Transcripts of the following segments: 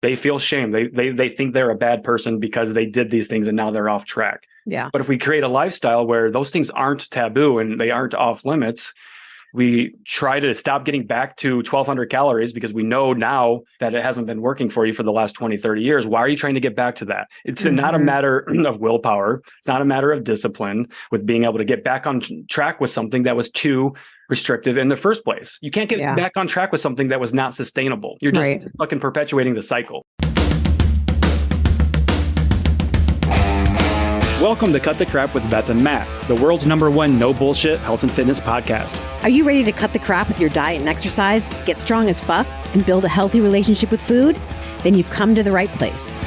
They feel shame. They think they're a bad person because they did these things and now they're off track. Yeah. But if we create a lifestyle where those things aren't taboo and they aren't off limits, we try to stop getting back to 1,200 calories because we know now that it hasn't been working for you for the last 20, 30 years. Why are you trying to get back to that? It's not a matter of willpower. It's not a matter of discipline with being able to get back on track with something that was too restrictive in the first place. You can't get back on track with something that was not sustainable. You're just fucking perpetuating the cycle. Welcome to Cut the Crap with Beth and Matt, the world's #1 no bullshit health and fitness podcast. Are you ready to cut the crap with your diet and exercise, get strong as fuck, and build a healthy relationship with food? Then you've come to the right place.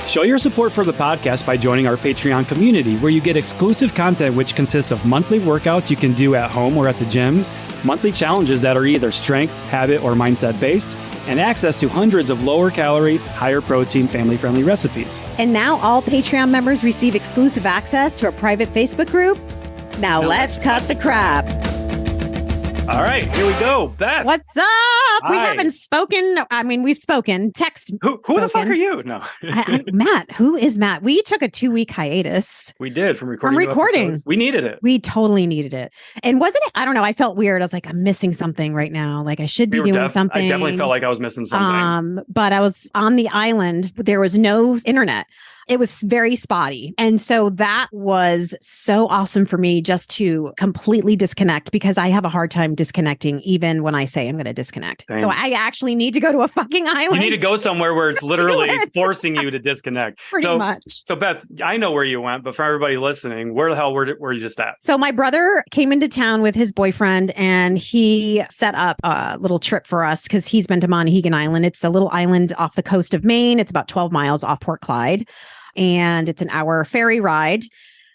Show your support for the podcast by joining our Patreon community, where you get exclusive content which consists of monthly workouts you can do at home or at the gym, monthly challenges that are either strength, habit, or mindset based, and access to hundreds of lower calorie, higher protein, family-friendly recipes. And now all Patreon members receive exclusive access to a private Facebook group. Now let's cut the crap. All right, here we go. Beth. What's up? Hi. We haven't spoken. I mean, we've spoken. Text. Who the fuck are you? No. Matt. Who is Matt? We took a 2-week hiatus. We did from recording. We needed it. We totally needed it. And wasn't it? I don't know. I felt weird. I was like, I'm missing something right now. Like I should be doing something. I definitely felt like I was missing something. But I was on the island. There was no internet. It was very spotty. And so that was so awesome for me just to completely disconnect, because I have a hard time disconnecting even when I say I'm going to disconnect. Same. So I actually need to go to a fucking island. You need to go somewhere where it's literally forcing you to disconnect. Pretty much. So Beth, I know where you went, but for everybody listening, where the hell were you just at? So my brother came into town with his boyfriend and he set up a little trip for us because he's been to Monhegan Island. It's a little island off the coast of Maine. It's about 12 miles off Port Clyde. And it's an hour ferry ride.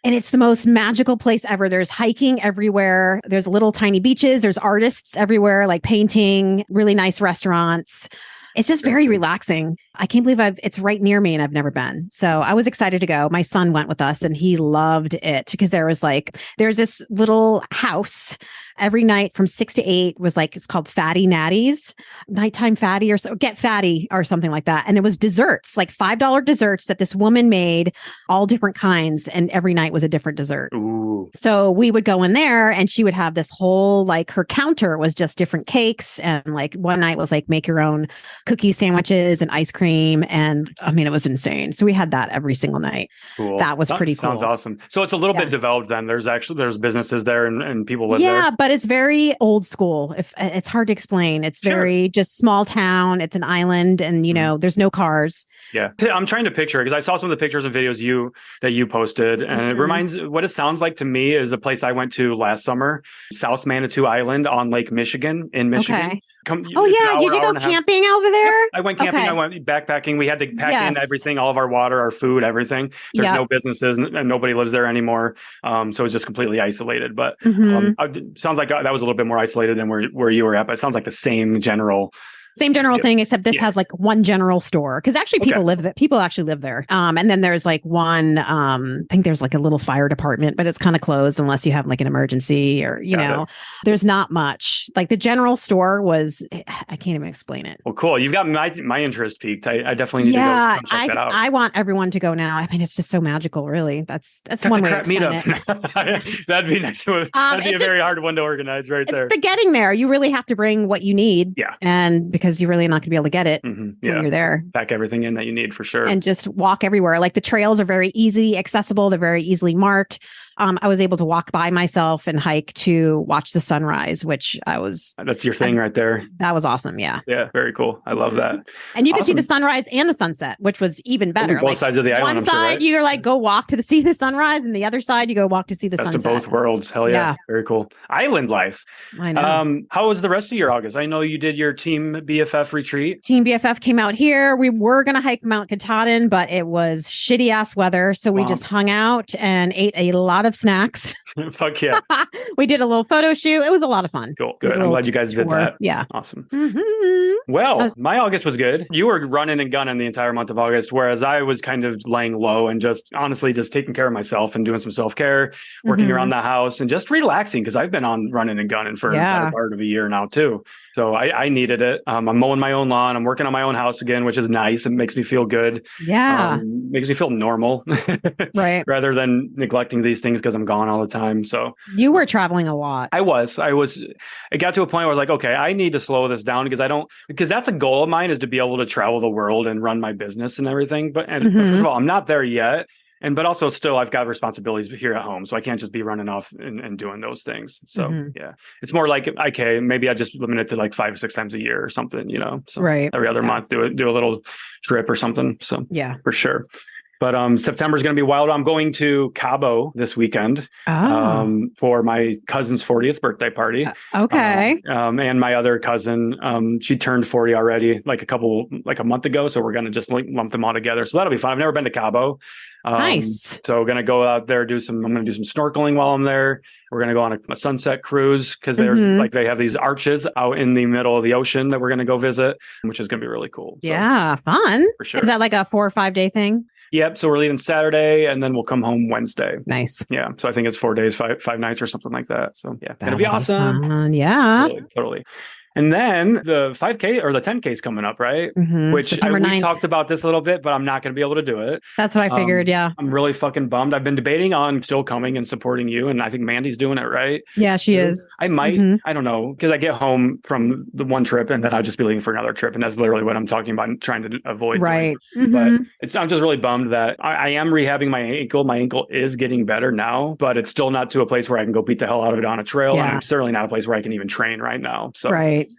And it's the most magical place ever. There's hiking everywhere. There's little tiny beaches. There's artists everywhere, like painting, really nice restaurants. It's just very relaxing. I can't believe it's right near me and I've never been. So I was excited to go. My son went with us and he loved it because there's this little house every night from 6 to 8 was like, it's called Fatty Natty's, nighttime fatty or so, get fatty or something like that. And it was desserts, like $5 desserts that this woman made, all different kinds. And every night was a different dessert. Ooh. So we would go in there and she would have this whole, like her counter was just different cakes. And like one night was like make your own cookie sandwiches and ice cream. And I mean, it was insane. So we had that every single night. Cool. That was pretty cool. Sounds awesome. So it's a little bit developed then. There's businesses there and people live there. Yeah, but it's very old school. It's hard to explain. It's very just small town. It's an island and, there's no cars. Yeah. I'm trying to picture it because I saw some of the pictures and videos that you posted. And it reminds, what it sounds like to me is a place I went to last summer, South Manitou Island on Lake Michigan in Michigan. Okay. Did you go camping over there? Yep. I went camping. Okay. I went backpacking. We had to pack in everything, all of our water, our food, everything. There's no businesses and nobody lives there anymore. So it's just completely isolated. But sounds like that was a little bit more isolated than where you were at. But it sounds like the same general thing, except this has like one general store. Because actually people live there. People actually live there. And then there's like one, I think there's like a little fire department, but it's kind of closed unless you have like an emergency or, there's not much. Like the general store was, I can't even explain it. Well, cool. You've got my interest peaked. I definitely need to go check that out. I want everyone to go now. I mean, it's just so magical, really. That's one way to explain it. That'd be next to it. That'd be a very hard one to organize there. It's the getting there. You really have to bring what you need. Yeah. And because you're really not going to be able to get it when you're there. Pack everything in that you need for sure. And just walk everywhere. Like the trails are very easy, accessible. They're very easily marked. I was able to walk by myself and hike to watch the sunrise, which that's your thing right there. That was awesome. Yeah. Yeah. Very cool. I love that. And you could see the sunrise and the sunset, which was even better. Both sides of the island. One side, you're like, go walk to see the sunrise. And the other side, you go walk to see the sunset. Best of both worlds. Hell yeah. Very cool. Island life. I know. How was the rest of your August? I know you did your Team BFF retreat. Team BFF came out here. We were going to hike Mount Katahdin, but it was shitty ass weather. So we just hung out and ate a lot lot of snacks. Fuck yeah. We did a little photo shoot. It was a lot of fun. Cool. Good. I'm glad you guys did that. Yeah. Awesome. Well, my August was good. You were running and gunning the entire month of August, whereas I was kind of laying low and just honestly just taking care of myself and doing some self-care, working around the house and just relaxing because I've been on running and gunning for a part of a year now too. So I needed it. I'm mowing my own lawn. I'm working on my own house again, which is nice. It makes me feel good. Yeah. Makes me feel normal. Right. Rather than neglecting these things because I'm gone all the time. So you were traveling a lot. I was. It got to a point where I was like, okay, I need to slow this down because that's a goal of mine is to be able to travel the world and run my business and everything. But first of all, I'm not there yet. But also still, I've got responsibilities here at home. So I can't just be running off and doing those things. So yeah, it's more like, okay, maybe I just limit it to like 5 or 6 times a year or something, So every other month, do a little trip or something. So yeah, for sure. But September is going to be wild. I'm going to Cabo this weekend for my cousin's 40th birthday party. Okay. And my other cousin, she turned 40 already, like a month ago. So we're going to just lump them all together. So that'll be fun. I've never been to Cabo. Nice. So we're going to go out there, I'm going to do some snorkeling while I'm there. We're going to go on a sunset cruise because there's they have these arches out in the middle of the ocean that we're going to go visit, which is going to be really cool. Yeah. Fun. For sure. Is that like a 4 or 5 day thing? Yep. So we're leaving Saturday and then we'll come home Wednesday. Nice. Yeah. So I think it's 4 days, five nights or something like that. So yeah, it'll be awesome. Fun. Yeah. Totally. And then the 5K or the 10K is coming up, right? Which we talked about this a little bit, but I'm not going to be able to do it. That's what I figured. Yeah. I'm really fucking bummed. I've been debating on still coming and supporting you. And I think Mandy's doing it, right? Yeah, she is. I might, I don't know, because I get home from the one trip and then I'll just be leaving for another trip. And that's literally what I'm talking about and trying to avoid. Right. But I'm just really bummed that I am rehabbing my ankle. My ankle is getting better now, but it's still not to a place where I can go beat the hell out of it on a trail. Yeah. And I'm certainly not a place where I can even train right now. So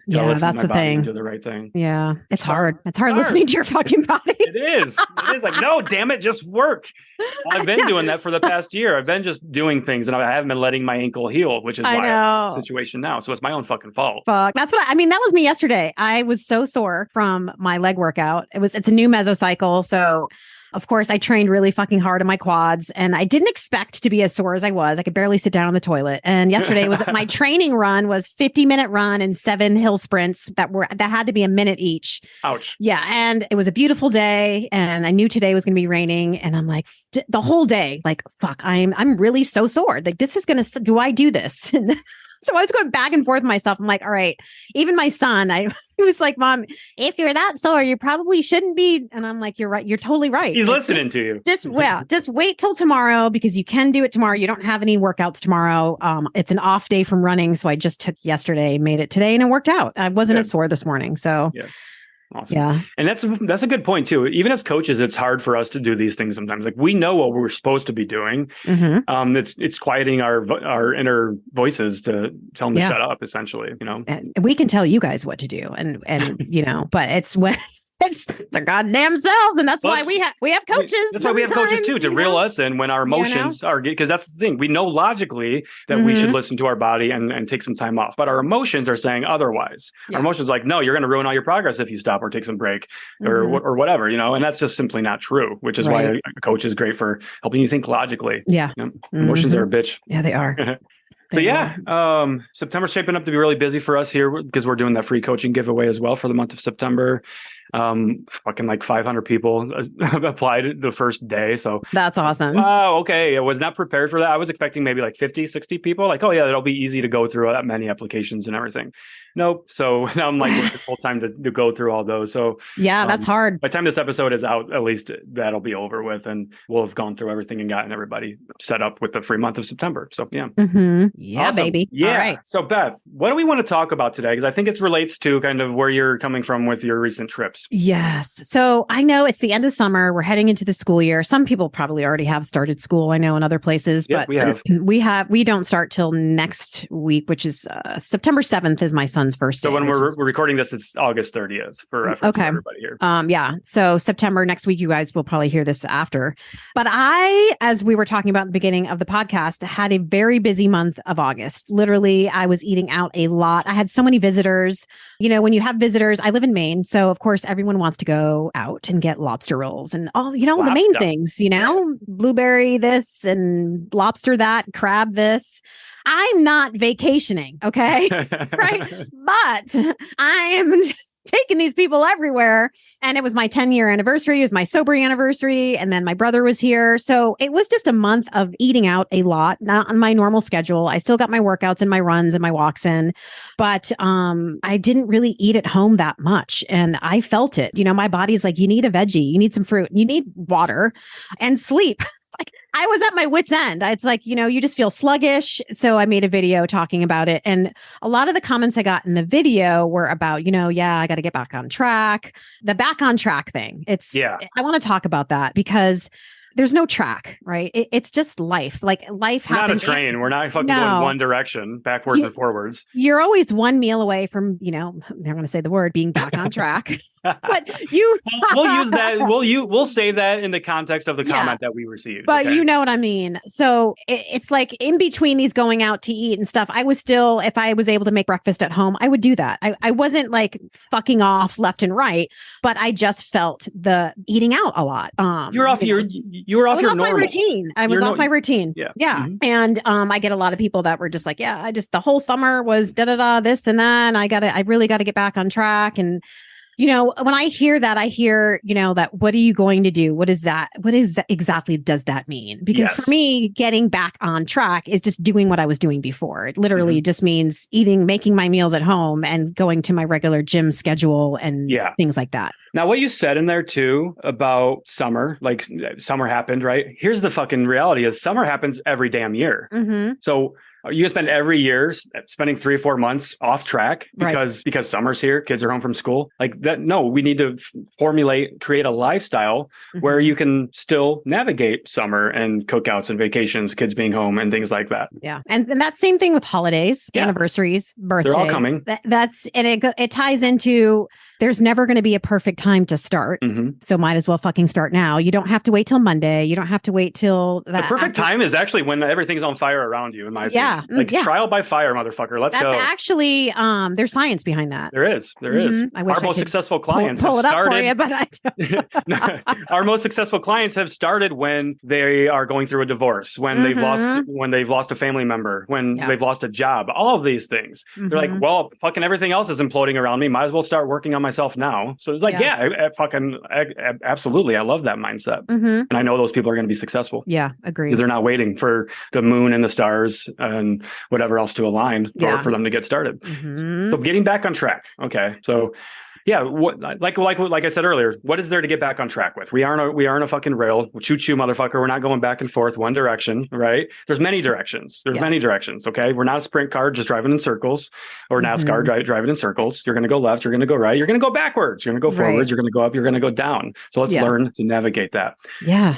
yeah, that's the thing. Do the right thing. Yeah, it's hard. It's hard listening to your fucking body. It is. It is like, no, damn it, just work. Well, I've been doing that for the past year. I've been just doing things, and I haven't been letting my ankle heal, which is why I'm in the situation now. So it's my own fucking fault. Fuck. That's what I mean. That was me yesterday. I was so sore from my leg workout. It's a new mesocycle, so. Of course, I trained really fucking hard on my quads and I didn't expect to be as sore as I was. I could barely sit down on the toilet. And yesterday was my training run was 50-minute run and 7 hill sprints that had to be a minute each. Ouch. Yeah. And it was a beautiful day and I knew today was going to be raining. And I'm like, the whole day, like, fuck, I'm really so sore. Like, this is going to, do I do this? So I was going back and forth with myself. I'm like, all right, even my son, he was like, Mom, if you're that sore, you probably shouldn't be. And I'm like, you're right. You're totally right. He's listening to you. Just wait till tomorrow because you can do it tomorrow. You don't have any workouts tomorrow. It's an off day from running. So I just took yesterday, made it today, and it worked out. I wasn't as sore this morning. So Awesome. Yeah. And that's a good point too. Even as coaches, it's hard for us to do these things sometimes. Like we know what we're supposed to be doing. It's quieting our inner voices to tell them to shut up, essentially, And we can tell you guys what to do and but it's when it's our goddamn selves. And that's why we have coaches. That's why we have coaches too, to reel us in when our emotions are, because that's the thing. We know logically that we should listen to our body and take some time off, but our emotions are saying otherwise. Our emotions like, no, you're going to ruin all your progress if you stop or take some break or whatever, and that's just simply not true, which is why a coach is great for helping you think logically. Yeah. Emotions are a bitch. Yeah, they are. So September's shaping up to be really busy for us here because we're doing that free coaching giveaway as well for the month of September. Fucking like 500 people applied the first day. So that's awesome. Wow. Okay. I was not prepared for that. I was expecting maybe like 50, 60 people. Like, oh yeah, it'll be easy to go through that many applications and everything. Nope. So now I'm like working full time to go through all those. So yeah, that's hard. By the time this episode is out, at least that'll be over with, and we'll have gone through everything and gotten everybody set up with the free month of September. So yeah. Yeah, awesome. Baby. Yeah. All right. So Beth, what do we want to talk about today? Because I think it relates to kind of where you're coming from with your recent trips. Yes. So I know it's the end of summer. We're heading into the school year. Some people probably already have started school. I know in other places, but we don't start till next week, which is September 7th is my son's first day. So when we're recording this, it's August 30th for reference to everybody here. Yeah. So September next week, you guys will probably hear this after. But I, as we were talking about at the beginning of the podcast, had a very busy month of August. Literally, I was eating out a lot. I had so many visitors. When you have visitors, I live in Maine. So of course, course, everyone wants to go out and get lobster rolls and all, Lobster. the main things, blueberry this and lobster that, crab this. I'm not vacationing, okay? Right? But I am taking these people everywhere. And it was my 10-year anniversary. It was my sober anniversary. And then my brother was here. So it was just a month of eating out a lot, not on my normal schedule. I still got my workouts and my runs and my walks in, but I didn't really eat at home that much. And I felt it. My body's like, you need a veggie, you need some fruit, you need water and sleep. Like I was at my wit's end. It's like, you just feel sluggish. So I made a video talking about it. And a lot of the comments I got in the video were about, I got to get back on track. The back on track thing. I want to talk about that because there's no track, right? It's just life. Like life happens. Not a train. We're not fucking going one direction, backwards and forwards. You're always one meal away from, I'm going to say the word, being back on track. But we'll use that. We'll say that in the context of the comment that we received. But you know what I mean? So it's like in between these going out to eat and stuff, I was still, if I was able to make breakfast at home, I would do that. I wasn't like fucking off left and right, but I just felt the eating out a lot. You were off your my routine. I was off my routine. Yeah. Mm-hmm. And I get a lot of people that were just like, the whole summer was this and that. And I really got to get back on track. And when I hear that, that what are you going to do? What is that? What exactly does that mean? Because for me, getting back on track is just doing what I was doing before. It literally just means making my meals at home and going to my regular gym schedule and things like that. Now, what you said in there too about summer, like summer happened, right? Here's the fucking reality is summer happens every damn year. Mm-hmm. So you spend every year spending 3 or 4 months off track because summer's here, kids are home from school. Like that. No, we need to create a lifestyle where you can still navigate summer and cookouts and vacations, kids being home and things like that. Yeah. And that same thing with holidays, anniversaries, birthdays. They're all coming. It ties into there's never going to be a perfect time to start. Mm-hmm. So might as well fucking start now. You don't have to wait till Monday. You don't have to wait till the perfect time is actually when everything's on fire around you, in my opinion. Trial by fire, motherfucker. Let's go. That's actually, there's science behind that. There is. Our most successful clients pull it up for you, but I don't. Our most successful clients have started when they are going through a divorce, when they've lost a family member, when they've lost a job, all of these things. They're like, well, fucking everything else is imploding around me. Might as well start working on myself now. So it's like, absolutely. I love that mindset. And I know those people are going to be successful. Yeah, agreed. They're not waiting for the moon and the stars and whatever else to align for them to get started. So getting back on track. Okay. So like I said earlier, what is there to get back on track with? We aren't a fucking rail. Choo choo, motherfucker. We're not going back and forth one direction, right? There's many directions. Many directions. Okay. We're not a sprint car just driving in circles or NASCAR driving in circles. You're going to go left. You're going to go right. You're going to go backwards. You're going to go forwards. You're going to go up. You're going to go down. So let's learn to navigate that. Yeah.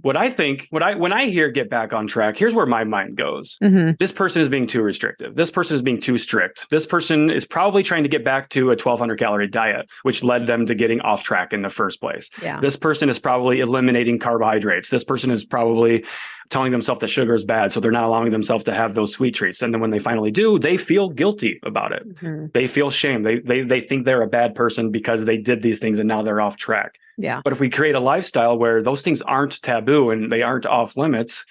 When I hear get back on track, here's where my mind goes. This person is being too restrictive. This person is being too strict. This person is probably trying to get back to a 1,200 calorie diet, which led them to getting off track in the first place. Yeah. This person is probably eliminating carbohydrates. This person is probably telling themselves that sugar is bad, so they're not allowing themselves to have those sweet treats. And then when they finally do, they feel guilty about it. They feel shame. They think they're a bad person because they did these things and now they're off track. Yeah. But if we create a lifestyle where those things aren't taboo and they aren't off limits,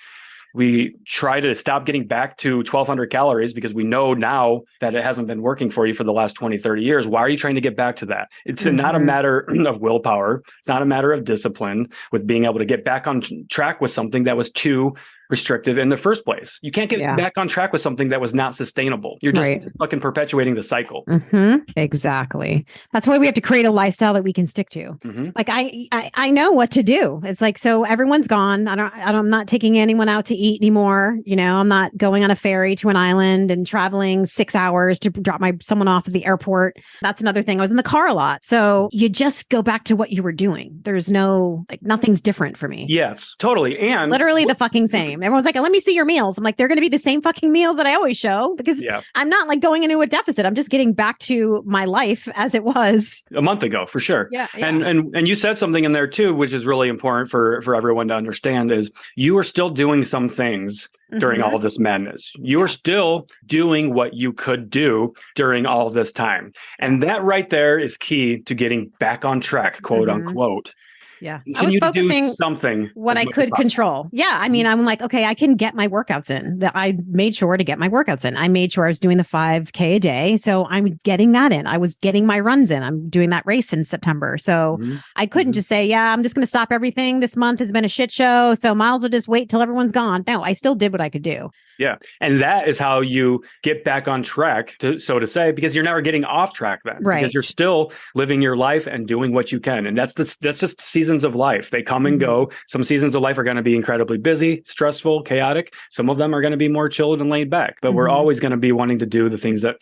we try to stop getting back to 1,200 calories because we know now that it hasn't been working for you for the last 20, 30 years. Why are you trying to get back to that? It's not a matter of willpower. It's not a matter of discipline with being able to get back on track with something that was too restrictive in the first place. You can't get back on track with something that was not sustainable. You're just fucking perpetuating the cycle. Exactly. That's why we have to create a lifestyle that we can stick to. Like I know what to do. It's like, so everyone's gone. I'm not taking anyone out to eat anymore. I'm not going on a ferry to an island and traveling 6 hours to drop someone off at the airport. That's another thing. I was in the car a lot. So you just go back to what you were doing. There's nothing's different for me. Yes, totally. And literally the fucking same. Everyone's like, let me see your meals. I'm like, they're going to be the same fucking meals that I always show because I'm not like going into a deficit. I'm just getting back to my life as it was a month ago, for sure. Yeah. And you said something in there too, which is really important for everyone to understand is you are still doing some things during all of this madness. You are still doing what you could do during all of this time. And that right there is key to getting back on track, quote unquote. Yeah. I was focusing something what I could control. Yeah. I mean, I'm like, okay, I can get my workouts in. I made sure to get my workouts in. I made sure I was doing the 5K a day. So I'm getting that in. I was getting my runs in. I'm doing that race in September. So I couldn't just say, yeah, I'm just going to stop everything. This month has been a shit show. So miles will just wait till everyone's gone. No, I still did what I could do. Yeah. And that is how you get back on track, so to say, because you're never getting off track then. Right. Because you're still living your life and doing what you can. And that's just seasons of life. They come and go. Some seasons of life are going to be incredibly busy, stressful, chaotic. Some of them are going to be more chilled and laid back. But we're always going to be wanting to do the things that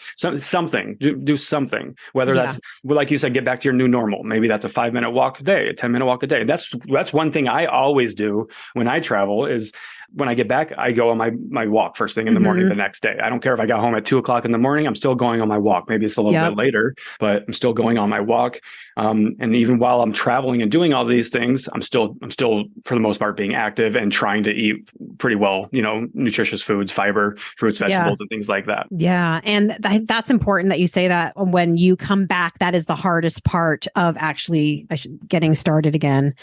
do something, whether that's, like you said, get back to your new normal. Maybe that's a 5-minute walk a day, a 10-minute walk a day. That's one thing I always do when I travel is when I get back, I go on my walk first thing in the morning the next day. I don't care if I got home at 2:00 in the morning, I'm still going on my walk. Maybe it's a little bit later, but I'm still going on my walk. And even while I'm traveling and doing all these things, I'm still for the most part being active and trying to eat pretty well, nutritious foods, fiber, fruits, vegetables, and things like that. Yeah. And that's important that you say that when you come back, that is the hardest part of actually getting started again,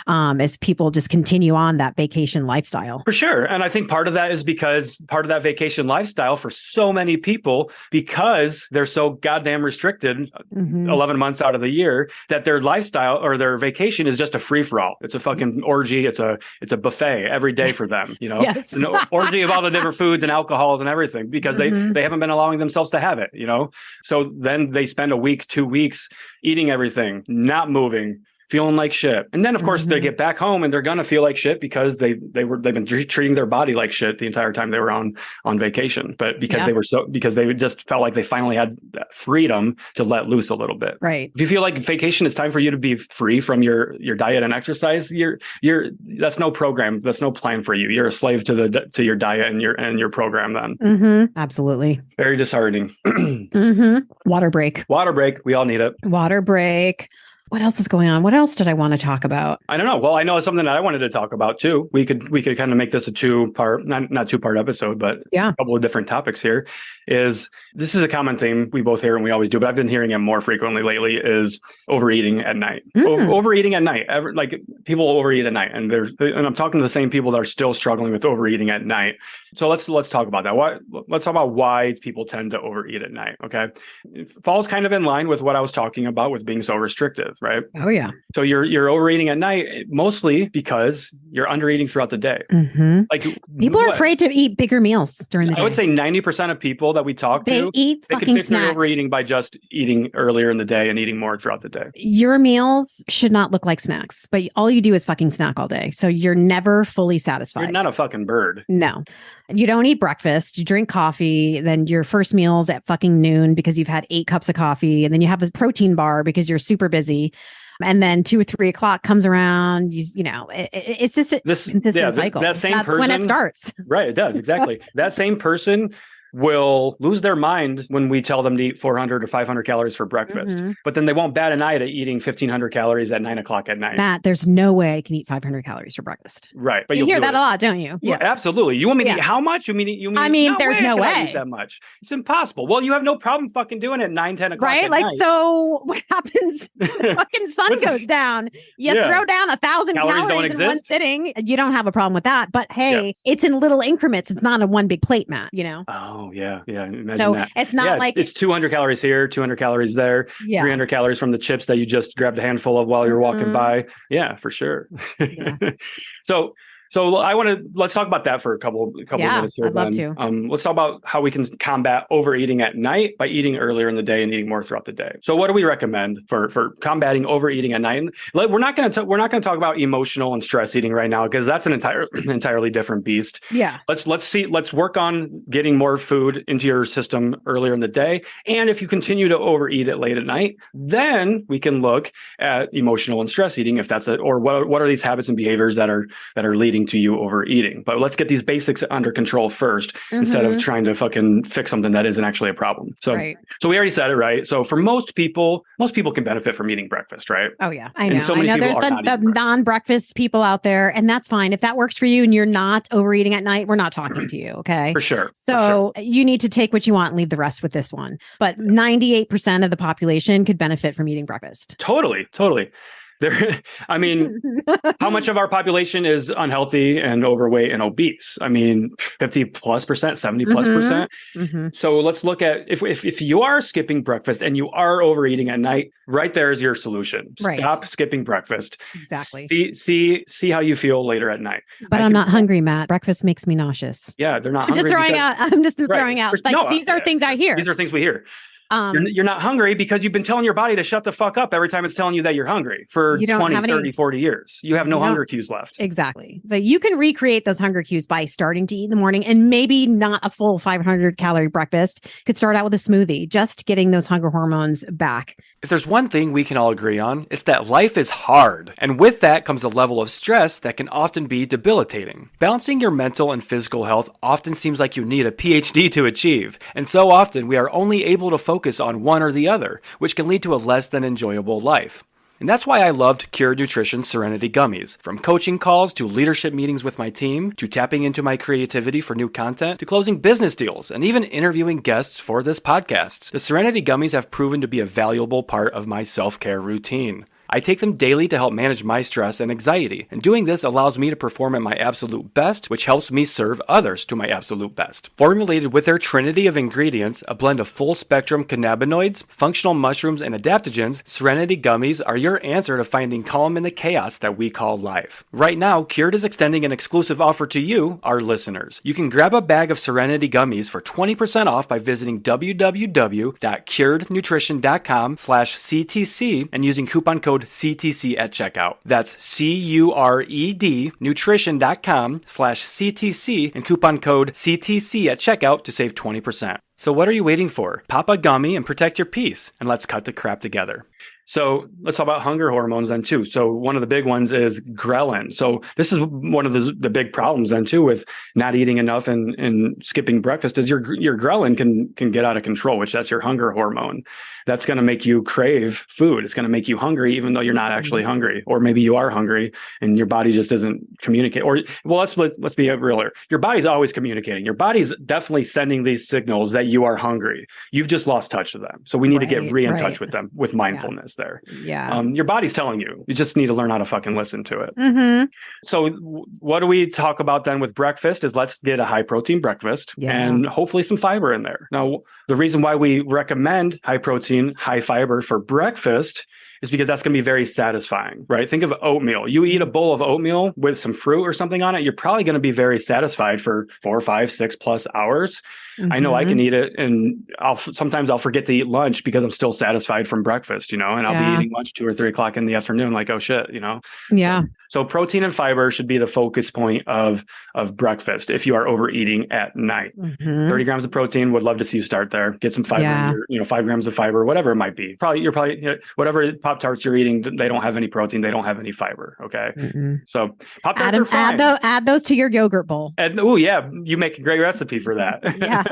as people just continue on that vacation lifestyle. For sure. And I think part of that is because part of that vacation lifestyle for so many people, because they're so goddamn restricted 11 months out of the year, that their lifestyle or their vacation is just a free for all. It's a fucking orgy. It's a buffet every day for them, Yes. An orgy of all the different foods and alcohols and everything because they haven't been allowing themselves to have it, So then they spend a week, 2 weeks eating everything, not moving, feeling like shit. And then of course they get back home and they're going to feel like shit because they've been treating their body like shit the entire time they were on vacation. But because they just felt like they finally had that freedom to let loose a little bit. Right. If you feel like vacation is time for you to be free from your diet and exercise, that's no program. That's no plan for you. You're a slave to your diet and your program then. Absolutely. Very disheartening. Water break. Water break. We all need it. Water break. What else is going on? What else did I want to talk about? I don't know. Well, I know it's something that I wanted to talk about too. We could kind of make this a two-part, not two-part episode, but a couple of different topics here. This is a common theme we both hear and we always do, but I've been hearing it more frequently lately is overeating at night. Overeating at night. Like people overeat at night, and I'm talking to the same people that are still struggling with overeating at night. So let's talk about that. Let's talk about why people tend to overeat at night. Okay, it falls kind of in line with what I was talking about with being so restrictive, right? Oh yeah. So you're overeating at night mostly because you're undereating throughout the day. Like people are afraid to eat bigger meals during the day. I would say 90% of people that we talk to eat they fucking can fix snacks. their overeating by just eating earlier in the day and eating more throughout the day. Your meals should not look like snacks, but all you do is fucking snack all day. So you're never fully satisfied. You're not a fucking bird. No. You don't eat breakfast, you drink coffee, then your first meal's at fucking noon because you've had 8 cups of coffee, and then you have a protein bar because you're super busy. And then 2 or 3 o'clock comes around, it's just a consistent cycle. That's when it starts. Right, it does, exactly. That same person will lose their mind when we tell them to eat 400 or 500 calories for breakfast, but then they won't bat an eye at eating 1,500 calories at 9 o'clock at night. Matt, there's no way I can eat 500 calories for breakfast. Right. But you hear that a lot, don't you? Yeah, absolutely. You want me to eat how much? I mean, there's no way. I eat that much. It's impossible. Well, you have no problem fucking doing it at 9, 10 o'clock right? at like, night. So what happens? The fucking sun goes down. You throw down 1,000 calories in one sitting. You don't have a problem with that. But hey, it's in little increments. It's not a one big plate, Matt, Oh, yeah. Imagine so that. it's not like it's 200 calories here, 200 calories there, 300 calories from the chips that you just grabbed a handful of while you're walking by. Yeah, for sure. Yeah. So let's talk about that for a couple of minutes here. I'd love to. Let's talk about how we can combat overeating at night by eating earlier in the day and eating more throughout the day. So what do we recommend for combating overeating at night? We're not going to talk about emotional and stress eating right now because that's an entirely different beast. Yeah. Let's work on getting more food into your system earlier in the day. And if you continue to overeat it late at night, then we can look at emotional and stress eating if that's it, or what are these habits and behaviors that are leading leading to you overeating. But let's get these basics under control first instead of trying to fucking fix something that isn't actually a problem. So, so we already said it, right? So for most people can benefit from eating breakfast, right? Oh yeah, I know. I know there's the non-breakfast people out there, and that's fine. If that works for you and you're not overeating at night, we're not talking to you, okay? For sure. So you need to take what you want and leave the rest with this one. But 98% of the population could benefit from eating breakfast. Totally. I mean, how much of our population is unhealthy and overweight and obese? I mean, 50+%, 70+%. So let's look at if you are skipping breakfast and you are overeating at night, right there is your solution. Stop skipping breakfast. Exactly. See how you feel later at night. But I'm not hungry, Matt. Breakfast makes me nauseous. Yeah, they're not hungry. I'm just throwing out. Like, these are things I hear. These are things we hear. You're not hungry because you've been telling your body to shut the fuck up every time it's telling you that you're hungry for 20, 30, 40 years. You have no hunger cues left. Exactly. So you can recreate those hunger cues by starting to eat in the morning, and maybe not a full 500 calorie breakfast. Could start out with a smoothie, just getting those hunger hormones back. If there's one thing we can all agree on, it's that life is hard. And with that comes a level of stress that can often be debilitating. Balancing your mental and physical health often seems like you need a PhD to achieve. And so often we are only able to focus on one or the other, which can lead to a less than enjoyable life. And that's why I loved Cured Nutrition's Serenity Gummies. From coaching calls to leadership meetings with my team, to tapping into my creativity for new content, to closing business deals, and even interviewing guests for this podcast. The Serenity Gummies have proven to be a valuable part of my self-care routine. I take them daily to help manage my stress and anxiety, and doing this allows me to perform at my absolute best, which helps me serve others to my absolute best. Formulated with their trinity of ingredients, a blend of full-spectrum cannabinoids, functional mushrooms, and adaptogens, Serenity Gummies are your answer to finding calm in the chaos that we call life. Right now, Cured is extending an exclusive offer to you, our listeners. You can grab a bag of Serenity Gummies for 20% off by visiting www.curednutrition.com/CTC and using coupon code CTC at checkout. That's CURED nutrition.com/CTC and coupon code CTC at checkout to save 20%. So what are you waiting for? Pop a gummy and protect your peace, and let's cut the crap together. So let's talk about hunger hormones then too. So one of the big ones is ghrelin. So this is one of the big problems then too with not eating enough and skipping breakfast is your ghrelin can get out of control, which that's your hunger hormone. That's going to make you crave food. It's going to make you hungry even though you're not actually hungry, or maybe you are hungry and your body just doesn't communicate. Or well, let's be realer. Your body's always communicating. Your body's definitely sending these signals that you are hungry. You've just lost touch with them. So we need to get in touch with them with mindfulness there. Yeah. Your body's telling you. You just need to learn how to fucking listen to it. So what do we talk about then with breakfast is let's get a high protein breakfast and hopefully some fiber in there. Now, the reason why we recommend high protein, high fiber for breakfast is because that's going to be very satisfying, right? Think of oatmeal. You eat a bowl of oatmeal with some fruit or something on it, you're probably going to be very satisfied for 4, 5, 6+ hours. I know I can eat it, and sometimes I'll forget to eat lunch because I'm still satisfied from breakfast, and I'll be eating lunch 2 or 3 o'clock in the afternoon, like, oh shit, Yeah. So protein and fiber should be the focus point of breakfast if you are overeating at night. 30 grams of protein, would love to see you start there. Get some fiber, 5 grams of fiber, whatever it might be. Whatever Pop-Tarts you're eating, they don't have any protein, they don't have any fiber. Okay. So Pop-Tarts are fine. Add those to your yogurt bowl. And you make a great recipe for that. Yeah.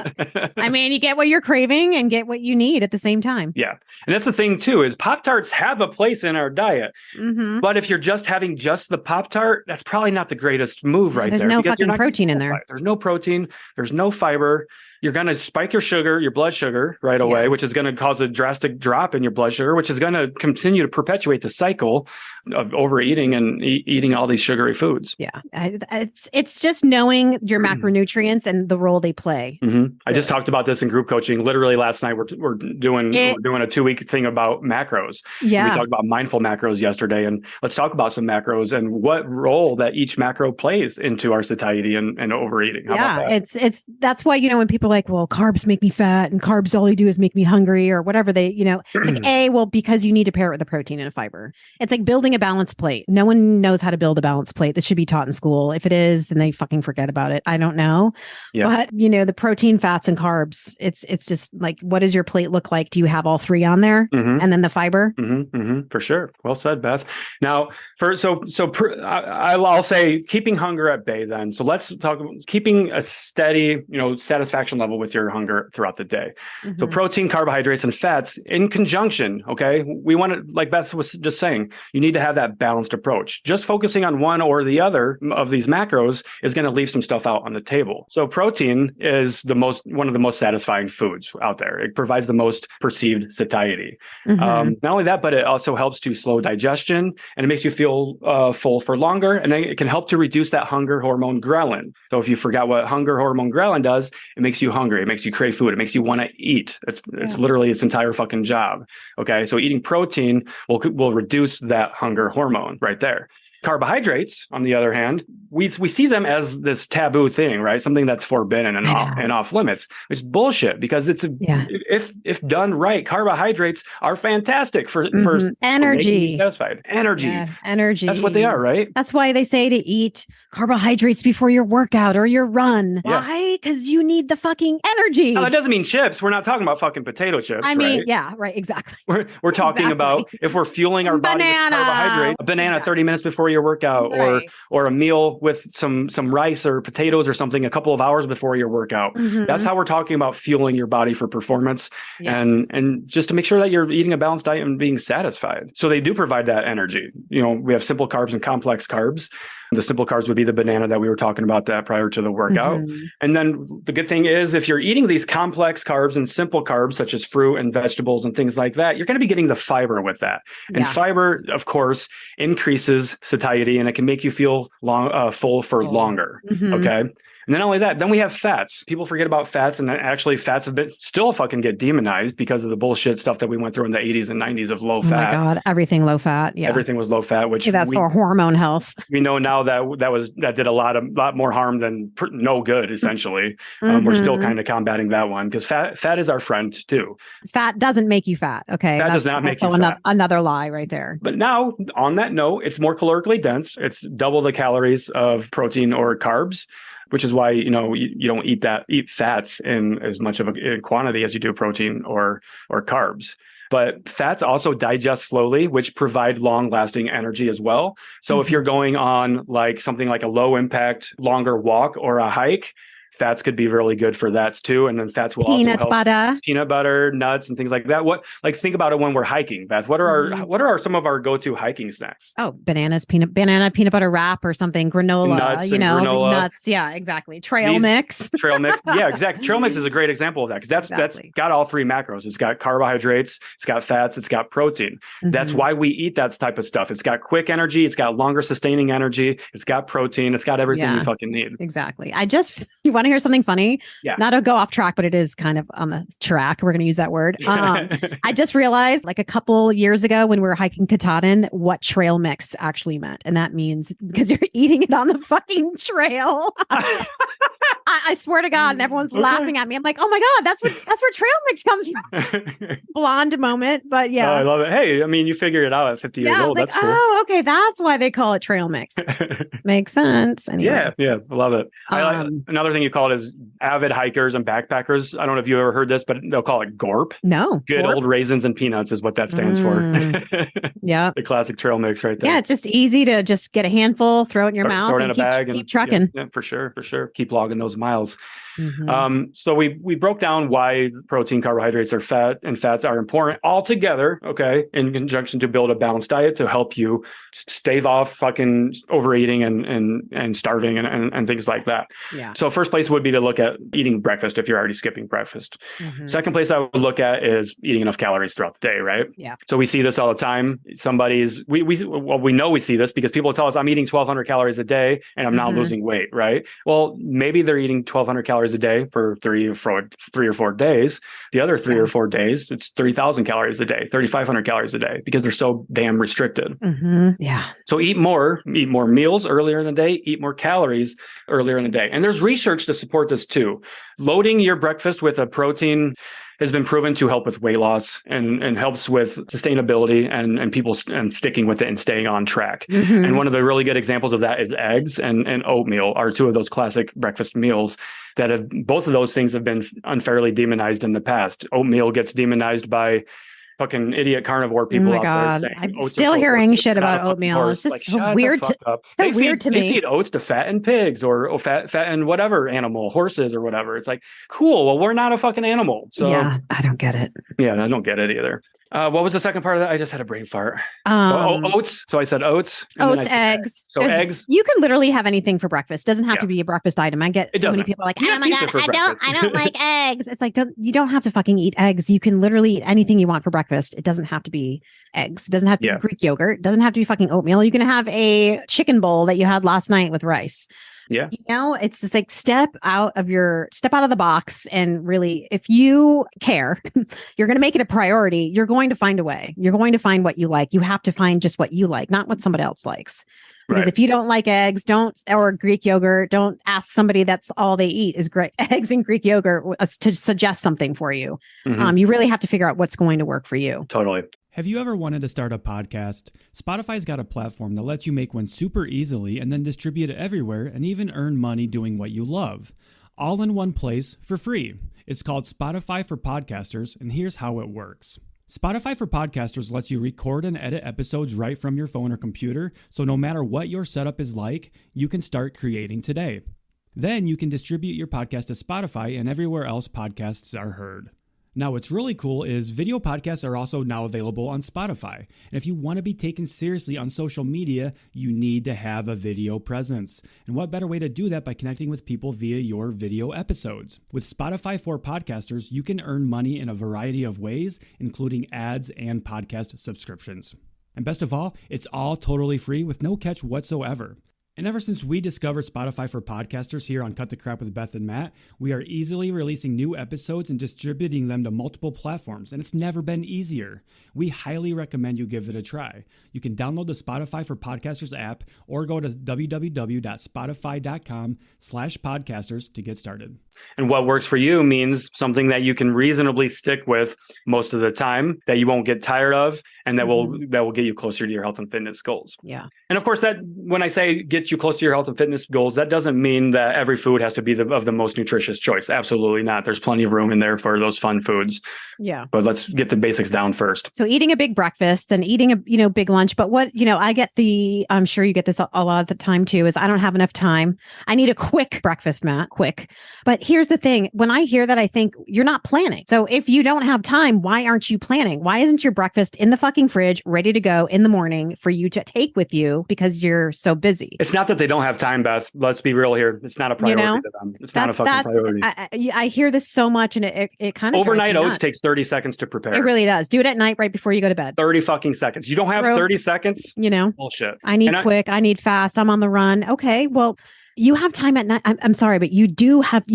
I mean, you get what you're craving and get what you need at the same time. Yeah. And that's the thing too, is Pop-Tarts have a place in our diet. But if you're just having just the Pop-Tart, that's probably not the greatest move right there. There's no fucking protein in there. There's no protein. There's no fiber. You're going to spike your blood sugar right away, which is going to cause a drastic drop in your blood sugar, which is going to continue to perpetuate the cycle of overeating and eating all these sugary foods. Yeah. It's just knowing your macronutrients and the role they play. I just talked about this in group coaching. Literally last night, we're doing a 2-week thing about macros. Yeah. We talked about mindful macros yesterday, and let's talk about some macros and what role that each macro plays into our satiety and overeating. How about that? That's why, when people like, well, carbs make me fat and carbs all they do is make me hungry or whatever it's like, well, because you need to pair it with the protein and a fiber. It's like building a balanced plate. No one knows how to build a balanced plate. This should be taught in school. If it is, then they fucking forget about it. I don't know. Yeah. But the protein, fats, and carbs, it's just like, what does your plate look like? Do you have all three on there? And then the fiber? For sure. Well said, Beth. Now, I'll say keeping hunger at bay then. So let's talk about keeping a steady, satisfaction level with your hunger throughout the day. So protein, carbohydrates, and fats in conjunction, okay? We want to, like Beth was just saying, you need to have that balanced approach. Just focusing on one or the other of these macros is going to leave some stuff out on the table. So protein is one of the most satisfying foods out there. It provides the most perceived satiety. Not only that, but it also helps to slow digestion, and it makes you feel full for longer, and it can help to reduce that hunger hormone ghrelin. So if you forgot what hunger hormone ghrelin does, it makes you hungry. It makes you crave food. It makes you want to eat. It's literally its entire fucking job. Okay, so eating protein will reduce that hunger hormone right there. Carbohydrates, on the other hand, we see them as this taboo thing, right? Something that's forbidden and off limits, which is bullshit, because if done right, carbohydrates are fantastic for energy, for making you satisfied. Energy. That's what they are, right? That's why they say to eat carbohydrates before your workout or your run. Yeah. Why? Because you need the fucking energy. Now, that doesn't mean chips. We're not talking about fucking potato chips. I mean, yeah, right, exactly. We're talking about if we're fueling our body with carbohydrate, a banana 30 minutes before your workout, or a meal with some rice or potatoes or something a couple of hours before your workout. That's how we're talking about fueling your body for performance, and just to make sure that you're eating a balanced diet and being satisfied. So they do provide that energy. We have simple carbs and complex carbs. The simple carbs would be the banana that we were talking about that prior to the workout. And then the good thing is, if you're eating these complex carbs and simple carbs, such as fruit and vegetables and things like that, you're going to be getting the fiber with that. And fiber, of course, increases satiety, and it can make you feel full for longer. Okay. And then not only that, then we have fats. People forget about fats, and actually fats still fucking get demonized because of the bullshit stuff that we went through in the 80s and 90s of low fat. Oh my God, everything low fat. Yeah. Everything was low fat, which that's for hormone health. We know now that did a lot more harm than no good, essentially. We're still kind of combating that one, because fat is our friend too. Fat doesn't make you fat. Okay. Fat does not make you fat. Another lie right there. But now, on that note, it's more calorically dense. It's double the calories of protein or carbs, which is why, you don't eat fats in as much of a quantity as you do protein or carbs. But fats also digest slowly, which provide long-lasting energy as well. So if you're going on something like a low-impact, longer walk or a hike, fats could be really good for that too. And then fats will also help peanut butter, nuts, and things like that. Think about it when we're hiking, Beth. What are some of our go-to hiking snacks? Oh, banana peanut butter wrap or something, granola, granola. Nuts. Yeah, exactly. Trail mix. Yeah, exactly. Trail mix is a great example of that, because that's got all three macros. It's got carbohydrates, it's got fats, it's got protein. That's why we eat that type of stuff. It's got quick energy, it's got longer sustaining energy, it's got protein, it's got everything you fucking need. Exactly. You want to hear something funny? Yeah. Not to go off track, but it is kind of on the track. We're going to use that word. I just realized a couple years ago when we were hiking Katahdin, what trail mix actually meant. And that means because you're eating it on the fucking trail. I swear to God, and everyone's laughing at me. I'm like, oh my God, that's where trail mix comes from. Blonde moment, but yeah. Oh, I love it. Hey, I mean, you figured it out at 50 years old. That's cool. Oh, okay. That's why they call it trail mix. Makes sense. Anyway. Yeah. I love it. Another thing you call it is avid hikers and backpackers. I don't know if you ever heard this, but they'll call it GORP. No. Good old raisins and peanuts is what that stands for. Yeah. The classic trail mix right there. Yeah. It's just easy to just get a handful, throw it in your mouth, throw it in and a bag, keep trucking. Yeah, for sure. Keep logging those miles. So we broke down why protein, carbohydrates are fat, and fats are important all together, okay, in conjunction to build a balanced diet to help you stave off fucking overeating and starving and things like that. Yeah. So first place would be to look at eating breakfast if you're already skipping breakfast. Second place I would look at is eating enough calories throughout the day, right? Yeah. So we see this all the time. We know we see this because people tell us I'm eating 1,200 calories a day and I'm not losing weight, right? Well, maybe they're eating 1,200 calories calories a day for 3 or 4 days. The other 3 or 4 days, it's 3,000 calories a day, 3,500 calories a day, because they're so damn restricted. Yeah. So eat more meals earlier in the day, eat more calories earlier in the day. And there's research to support this too. Loading your breakfast with a protein has been proven to help with weight loss and helps with sustainability and people and sticking with it and staying on track. And one of the really good examples of that is eggs and oatmeal are two of those classic breakfast meals that have, both of those things have been unfairly demonized in the past. Oatmeal gets demonized by fucking idiot carnivore people out God. there saying, I'm still hearing shit about oatmeal. It's just like, so weird. So weird to me. They feed oats to fatten pigs or fatten whatever animal, horses or whatever. It's like, cool. Well, we're not a fucking animal. So yeah, I don't get it. Yeah, I don't get it either. What was the second part of that? I just had a brain fart. Oats. So I said oats. Oats, eggs. So eggs. You can literally have anything for breakfast. It doesn't have to be a breakfast item. I get so many people like, oh my God, I don't like eggs. It's like, you don't have to fucking eat eggs. You can literally eat anything you want for breakfast. It doesn't have to be eggs. It doesn't have to be Greek yogurt. It doesn't have to be fucking oatmeal. You can have a chicken bowl that you had last night with rice. Yeah. It's just like step out of the box. And really, if you care, you're going to make it a priority. You're going to find a way. You're going to find what you like. You have to find just what you like, not what somebody else likes. Because if you don't like eggs, or Greek yogurt, don't ask somebody that's all they eat is great eggs and Greek yogurt to suggest something for you. You really have to figure out what's going to work for you. Totally. Have you ever wanted to start a podcast? Spotify's got a platform that lets you make one super easily and then distribute it everywhere and even earn money doing what you love. All in one place for free. It's called Spotify for Podcasters, and here's how it works. Spotify for Podcasters lets you record and edit episodes right from your phone or computer, so no matter what your setup is like, you can start creating today. Then you can distribute your podcast to Spotify and everywhere else podcasts are heard. Now, what's really cool is video podcasts are also now available on Spotify. And if you want to be taken seriously on social media, you need to have a video presence. And what better way to do that by connecting with people via your video episodes? With Spotify for Podcasters, you can earn money in a variety of ways, including ads and podcast subscriptions. And best of all, it's all totally free with no catch whatsoever. And ever since we discovered Spotify for Podcasters here on Cut the Crap with Beth and Matt, we are easily releasing new episodes and distributing them to multiple platforms, and it's never been easier. We highly recommend you give it a try. You can download the Spotify for Podcasters app or go to www.spotify.com/podcasters to get started. And what works for you means something that you can reasonably stick with most of the time, that you won't get tired of, and that will get you closer to your health and fitness goals. Yeah. And of course, that when I say get you close to your health and fitness goals, that doesn't mean that every food has to be of the most nutritious choice. Absolutely not. There's plenty of room in there for those fun foods. Yeah. But let's get the basics down first. So eating a big breakfast, then eating a big lunch. But what I get I'm sure you get this a lot of the time too, is I don't have enough time. I need a quick breakfast, Matt. Quick. But here's the thing. When I hear that, I think you're not planning. So if you don't have time, why aren't you planning? Why isn't your breakfast in the fucking fridge, ready to go in the morning for you to take with you because you're so busy? It's not that they don't have time, Beth. Let's be real here. It's not a priority to them. It's not a fucking priority. I hear this so much, and it kind of overnight oats takes 30 seconds to prepare. It really does. Do it at night right before you go to bed. 30 fucking seconds. You don't have 30 seconds? Bullshit. I need quick. I need fast. I'm on the run. Okay, well, you have time at night. I'm sorry, but you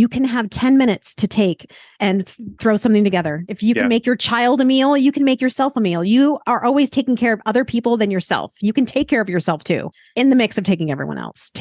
can have 10 minutes to take and throw something together. If you can make your child a meal, you can make yourself a meal. You are always taking care of other people than yourself. You can take care of yourself too, in the mix of taking care of everyone else.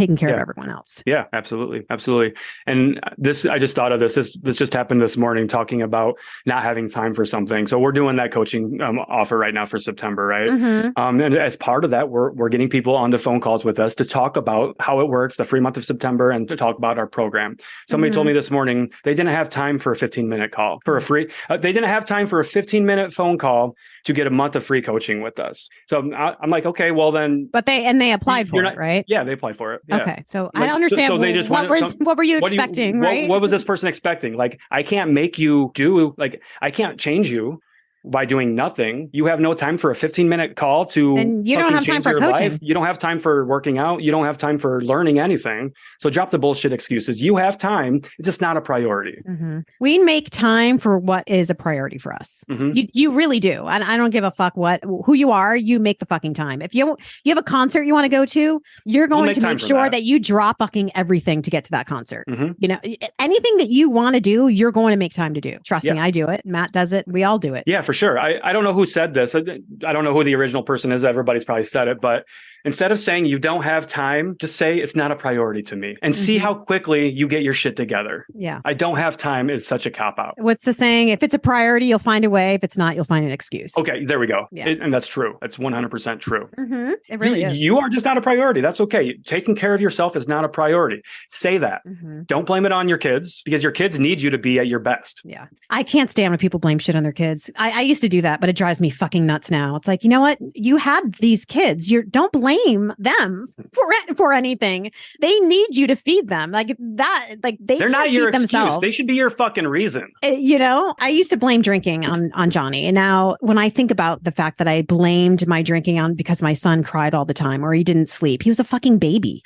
Yeah, absolutely. Absolutely. And I just thought of this just happened this morning, talking about not having time for something. So we're doing that coaching offer right now for September, right? And as part of that, we're getting people onto phone calls with us to talk about how it works, the free month of September, and to talk about our program. Somebody told me this morning they didn't have time for a 15-minute call for a free. They didn't have time for a 15-minute phone call to get a month of free coaching with us. So I'm like, okay, well then. But they applied for it, right? Yeah, they applied for it. Yeah. Okay, so I don't understand. So they just what were you expecting, right? What was this person expecting? Like, I can't make you do. Like, I can't change you. by doing nothing, you have no time for a 15-minute call to and you don't have time for coaching. Life. You don't have time for working out. You don't have time for learning anything. So drop the bullshit excuses. You have time. It's just not a priority. We make time for what is a priority for us. You really do. And I don't give a fuck who you are. You make the fucking time. If you have a concert you want to go to, you're going to make sure that you drop fucking everything to get to that concert. You know, anything that you want to do, you're going to make time to do. Trust me, I do it. Matt does it. We all do it. Yeah, for sure. I don't know who said this. I don't know who the original person is. Everybody's probably said it, but instead of saying you don't have time, just say it's not a priority to me and see how quickly you get your shit together. Yeah. I don't have time is such a cop-out. What's the saying? If it's a priority, you'll find a way. If it's not, you'll find an excuse. Okay, there we go. Yeah. And that's true. That's 100% true. It really is. You are just not a priority. That's okay. Taking care of yourself is not a priority. Say that. Don't blame it on your kids because your kids need you to be at your best. Yeah. I can't stand when people blame shit on their kids. I used to do that, but it drives me fucking nuts now. It's like, you know what? You had these kids. Don't blame them for anything. They need you to feed them. Like that, like they're not your excuse. Themselves. They should be your fucking reason. You know, I used to blame drinking on Johnny. And now when I think about the fact that I blamed my drinking on because my son cried all the time or he didn't sleep, he was a fucking baby.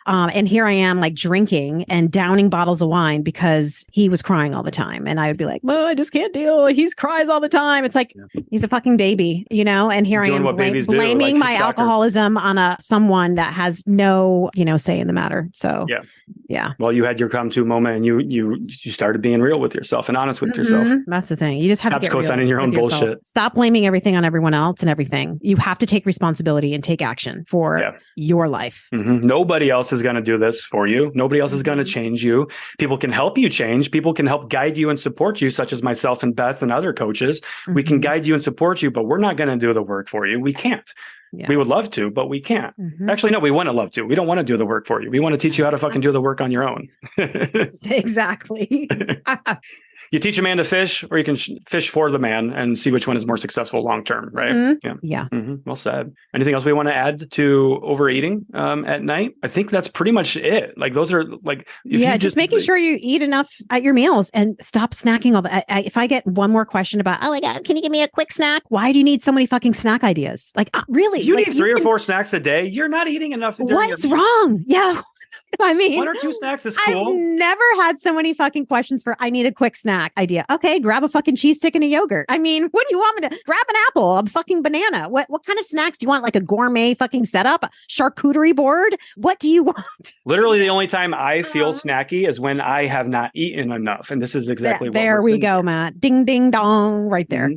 And here I am like drinking and downing bottles of wine because he was crying all the time. And I would be like, well, I just can't deal. He cries all the time. It's like, he's a fucking baby, you know? And here I am blaming my alcoholism on someone that has no, say in the matter. So, yeah. Well, you had your come to moment and you started being real with yourself and honest with yourself. That's the thing. You just have to get real in your own bullshit. Stop blaming everything on everyone else and everything. You have to take responsibility and take action for your life. Nobody else is going to do this for you. Nobody else is going to change you. People can help you change. People can help guide you and support you, such as myself and Beth and other coaches. We can guide you and support you, but we're not going to do the work for you. We can't. Yeah. We would love to, but we can't. Actually, no, we want to love to. We don't want to do the work for you. We want to teach you how to fucking do the work on your own. Exactly. You teach a man to fish, or you can fish for the man and see which one is more successful long term, right? Yeah. Well said. Anything else we want to add to overeating at night? I think that's pretty much it. Like those are like just making sure you eat enough at your meals and stop snacking all the. If I get one more question about, oh my God, can you give me a quick snack? Why do you need so many fucking snack ideas? Like really, you need 3 or 4 snacks a day. You're not eating enough. What's wrong? Yeah. I mean, 1 or 2 snacks is cool. I've never had so many fucking questions for, I need a quick snack idea. Okay, grab a fucking cheese stick and a yogurt. I mean, what do you want me to grab? An apple, a fucking banana. What kind of snacks do you want? Like a gourmet fucking setup, a charcuterie board? What do you want? Literally the only time I feel snacky is when I have not eaten enough. And this is exactly what there we go, Matt. Ding, ding, dong, right there.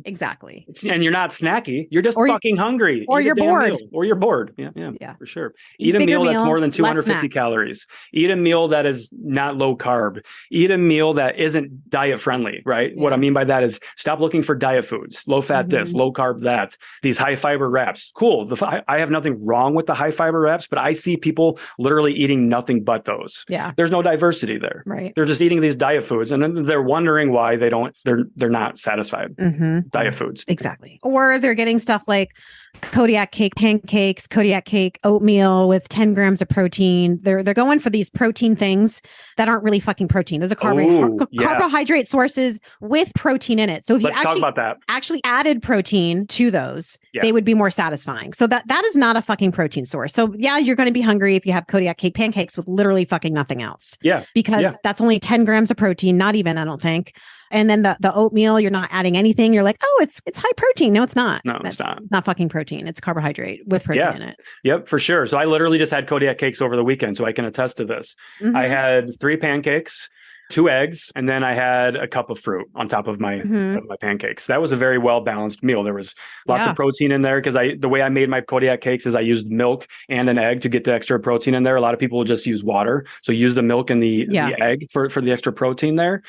Exactly. And you're not snacky. You're just fucking hungry. Or you're bored. Or you're bored. Yeah, for sure. Eat a meal that's more than 250 calories. Eat a meal that is not low carb. Eat a meal that isn't diet friendly, right? What I mean by that is stop looking for diet foods, low fat this, low carb that, these high fiber wraps. Cool. I have nothing wrong with the high fiber wraps, but I see people literally eating nothing but those. Yeah. There's no diversity there. Right. They're just eating these diet foods and then they're wondering why they're not satisfied. Diet foods. Exactly. Or they're getting stuff like Kodiak cake pancakes, Kodiak cake oatmeal with 10 grams of protein. They're going for these protein things that aren't really fucking protein. Those are carbohydrate sources with protein in it. So if you actually added protein to those, they would be more satisfying. So that is not a fucking protein source. So you're going to be hungry if you have Kodiak cake pancakes with literally fucking nothing else. Yeah. Because that's only 10 grams of protein, not even, I don't think. And then the oatmeal, you're not adding anything. You're like, oh, it's high protein. No, it's not. No, it's not. It's not fucking protein. It's carbohydrate with protein in it. Yep, for sure. So I literally just had Kodiak cakes over the weekend, so I can attest to this. I had 3 pancakes, 2 eggs, and then I had a cup of fruit on top of my pancakes. That was a very well balanced meal. There was lots of protein in there because the way I made my Kodiak cakes is I used milk and an egg to get the extra protein in there. A lot of people will just use water, so use the milk and the egg for the extra protein there.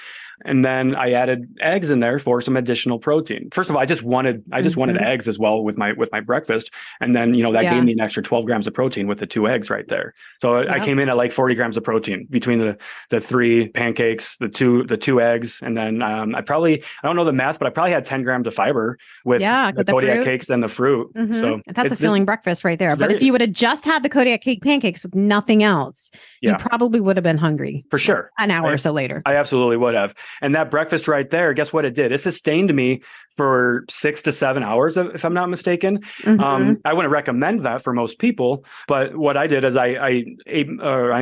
And then I added eggs in there for some additional protein. First of all, I just wanted eggs as well with my breakfast. And then, that gave me an extra 12 grams of protein with the 2 eggs right there. So I came in at like 40 grams of protein between the 3 pancakes, the two eggs. And then I don't know the math, but I probably had 10 grams of fiber with the Kodiak cakes and the fruit. So that's a filling breakfast right there. But if you would have just had the Kodiak cake pancakes with nothing else, you probably would have been hungry. For sure. An hour or so later. I absolutely would have. And that breakfast right there, guess what it did? It sustained me for 6 to 7 hours, if I'm not mistaken. I wouldn't recommend that for most people, but what I did is I